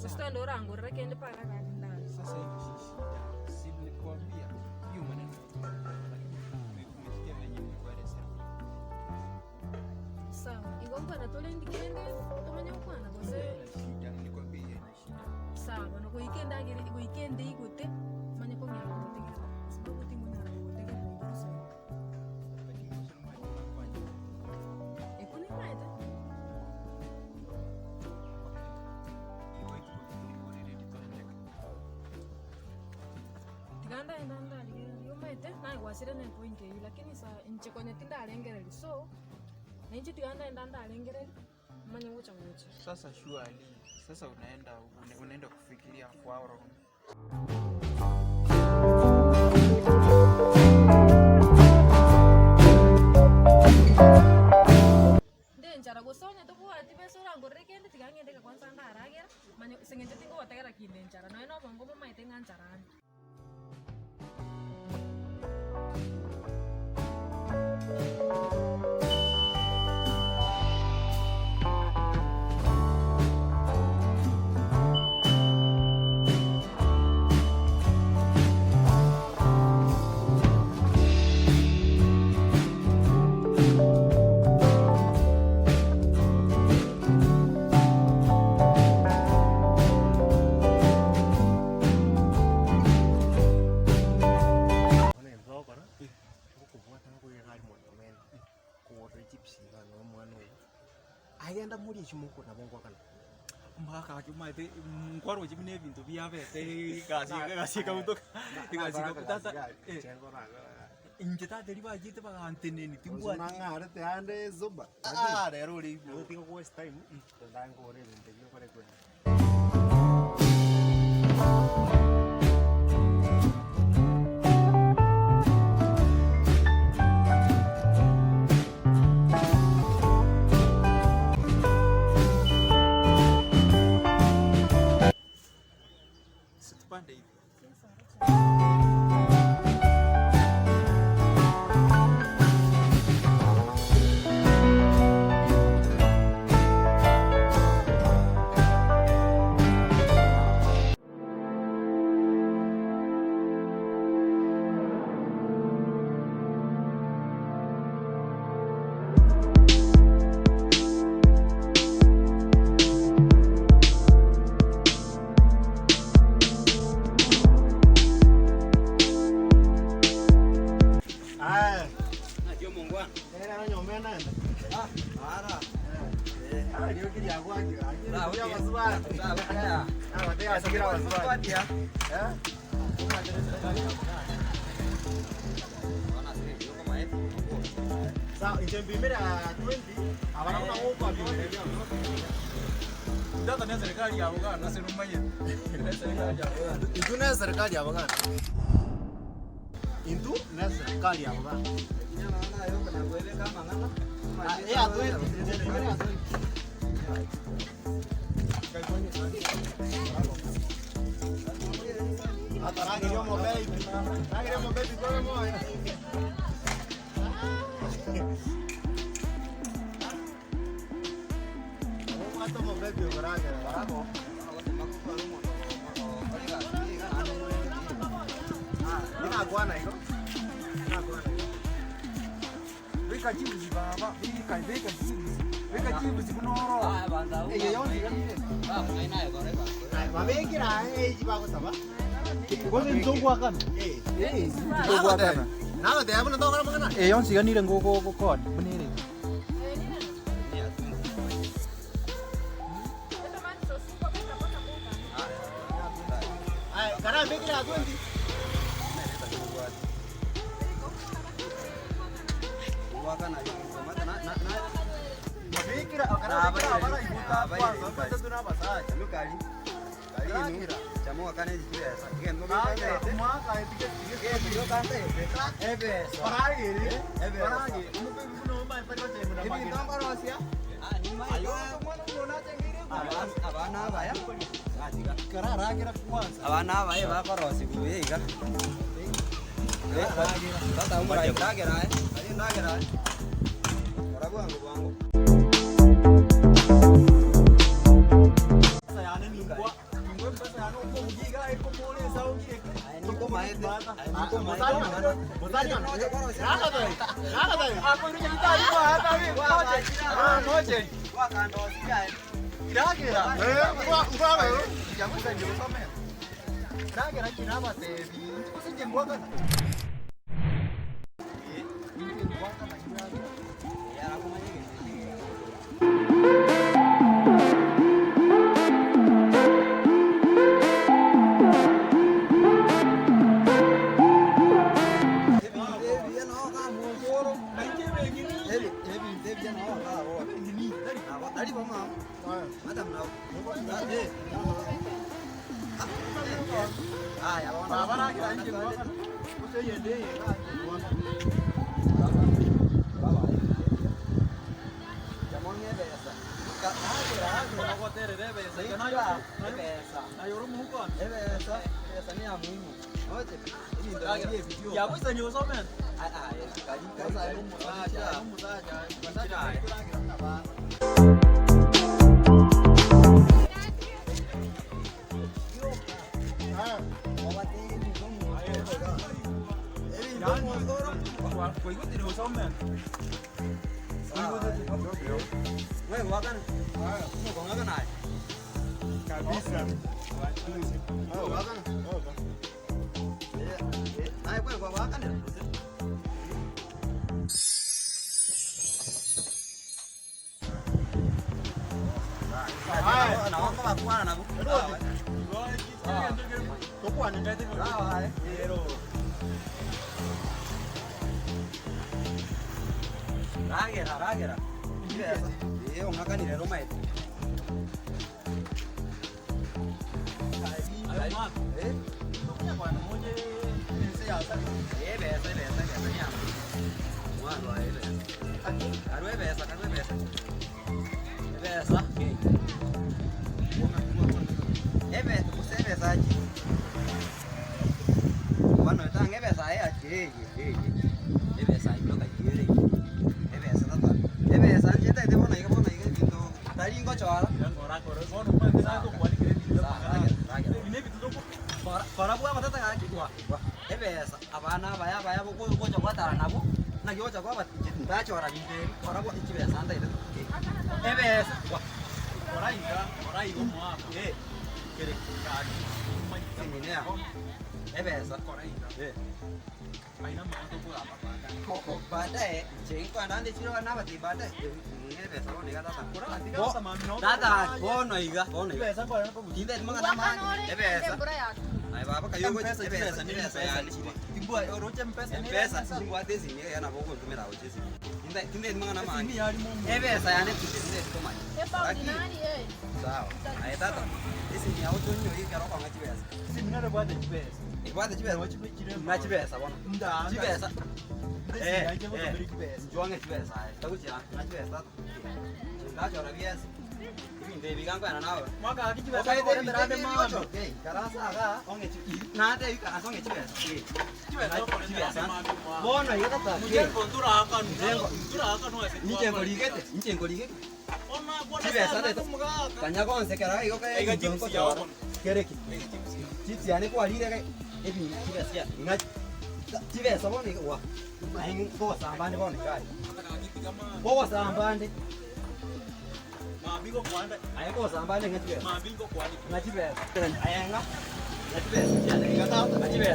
Usitando orango rekende para ndani. Sasa hivi si nilikwambia hiyo maneno umesikia venye nilikueleza. Sawa, igomba na tole ndikende utomanya ukwana bose. Shida nilikwambia ina shida. Sawa, no weekend igute manya ko nyama kutegera. Sababu timu na kutegera ndio sawa. Lakini sio mali unafanya. Ekuni maeta. Tiganda endanda yo maete na igwasire na point hii lakini sa nche kwenye tinda alengereri so na nchi tiganda endanda alengereri manya ngocha. Sasa surely sasa unaenda kufikiria kwao. Ndenjara gosonya to kwa ati beso rango rekende tigangende ka kwanza ndaragera manya sengenje tingo wategera kindenjara no eno mongo mo maite nganjarani. Agenda muri chimuko na bongo kana Mbaka chuma ite mkwaro chimine bintu byabete kasi kamutoka kasi kaputata chengo raga injeta deriva jite ba anteneni timbwa ngare te ande zoba rero uri tiko ko waste time ndango ore ndio kore kwe Sa injembimira 20 abana kuna ngopa bimelia ndata na serikali ya Uganda sema manye serikali ya Uganda ituna serikali ya Uganda intu na serikali ya Uganda nyama nayo kana kwele kama ngana Ataragiremo baby kwa moyo. Hata mo baby uraga hapo. Ina kwana hiyo. Weka chibuzi baba, weka chibuzi. Weka chibuzi kunoro. Eh yoni kanile. nayo koreba Mamengira jibako saba. Ngozi nzongo akana Nzongo akana. Nawe te abuna ndokana magana. Yonsi ganire ngoko kokon bunere Kana mengira 20. wakana Mamengira kana bara ibuta kwanza mpaka tunabasa. lukali Kalini chamo akane jipesa ngendo Mwaka etike yo kante ebe paragiri. ebe Paragiri. Umupe buno mba mpaka temuna hivi magiri. ndamba rosia ni mai ayo mwana mwana tengire abana abaya ngatika Kararagira kwanza. abana abaye bakorosi kuyiga tata umara ndagera ndagera orabuango bwango Sayane ningwa Hapo ndio nitakuwa hata mimi moja. Kiragira. Ngwara. Jamusa ndio somea. Kiragira kinaba tebi. Usije ngwaka. Ya bisa nyusomen. Ragera. Ungakanire Roma yetu. Para buat mata tengah lagi gua. Abana baya gua coba taran aku. Nah gua coba buat cinta cora gitu. Para buat itu biasa santai itu. Wah. Orang itu mau kiri kaki. Ini ya. Orang itu. Main nama itu pula apa? Badai. Jengkau nanti ciro apa di badai? Ini biasa orang dia kata. Kurang nanti kan sama minum. Data. Bono iga. Biasa kau yang apa? Cinta itu mana nama? Biasa. Ay baba kayo go chese pesa ni pesa ya ni timbo ay oro chempesa ni pesa timbo ate sini ya na boko tumera o chese tinde manga na manga ni yari mombo pesa ya ni tinde to mani ordinary sawa ay tata isi ni auto nyo yi karo kwa chipesa isi mina re bwate chipesa ibwate chipesa na chipesa bona chipesa juange chipesa takuchi na chipesa ngacho ra biasa Devi kan kana nawe. Maka akijiwe kwa ndande mama. Karasa aga onge chipi. Na te yuka asonge chipe. Chipe na chipe sana. Bona yata ta. Mjengo ndura aka mjengo. Ndura aka no ese. Mjengo ligete. Mjengo ligete. Ona bona chipe sana to. Kanya kon se kara iko kai. Ega chips ya. Kereki. Chips yani kwa lire kai. Ebi chipe sia. Nga chipe sa bona wa. Maing ko sambande bona kai. Ko sambande. Mabingo kwanda ayako sambane ngatibe mabingo kwani ngatibe ayenga ngatibe ngata ngatibe